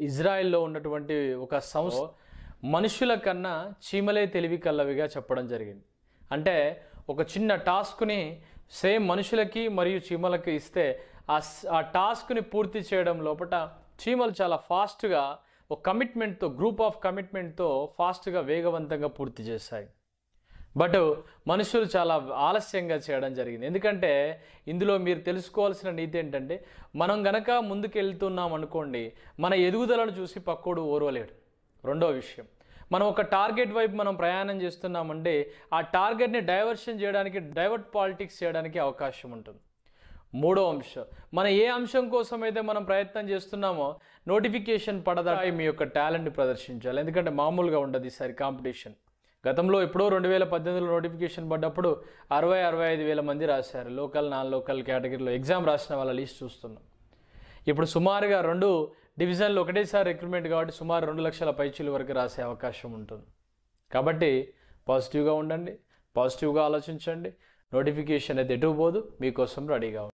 ఇజ్రాయెల్లో ఉన్నటువంటి ఒక సంస్థ మనుషుల కన్నా చీమలే తెలివి కల్లవిగా చెప్పడం జరిగింది. అంటే ఒక చిన్న టాస్క్ని సేమ్ మనుషులకి మరియు చీమలకి ఇస్తే ఆ టాస్క్ని పూర్తి చేయడం లోపల చీమలు చాలా ఫాస్ట్గా ఒక కమిట్మెంట్తో, గ్రూప్ ఆఫ్ కమిట్మెంట్తో ఫాస్ట్గా వేగవంతంగా పూర్తి చేస్తాయి. బట్ మనుషులు చాలా ఆలస్యంగా చేయడం జరిగింది. ఎందుకంటే ఇందులో మీరు తెలుసుకోవాల్సిన నీతి ఏంటంటే, మనం గనక ముందుకు వెళ్తున్నాం అనుకోండి, మన ఎదుగుదలను చూసి పక్కోడు ఓర్వలేడు. రెండో విషయం, మనం ఒక టార్గెట్ వైపు మనం ప్రయాణం చేస్తున్నామంటే ఆ టార్గెట్ని డైవర్షన్ చేయడానికి, డైవర్ట్ పాలిటిక్స్ చేయడానికి అవకాశం ఉంటుంది. మూడో అంశం, మన ఏ అంశం కోసం అయితే మనం ప్రయత్నం చేస్తున్నామో నోటిఫికేషన్ పడదా మీ యొక్క టాలెంట్ని ప్రదర్శించాలి. ఎందుకంటే మామూలుగా ఉండదు ఈసారి కాంపిటీషన్. గతంలో ఎప్పుడో 2018లో నోటిఫికేషన్ పడ్డప్పుడు 60-65 వేల మంది రాశారు. లోకల్, నాన్ లోకల్ కేటగిరీలో ఎగ్జామ్ రాసిన వాళ్ళ లిస్ట్ చూస్తున్నాం. ఇప్పుడు సుమారుగా 2 డివిజన్లు ఒకటేసారి రిక్రూట్మెంట్ కాబట్టి సుమారు 2 లక్షల పైచీల వరకు రాసే అవకాశం ఉంటుంది. కాబట్టి పాజిటివ్గా ఉండండి, పాజిటివ్గా ఆలోచించండి. నోటిఫికేషన్ అయితే ఎటు పోదు, మీకోసం రెడీగా ఉంది.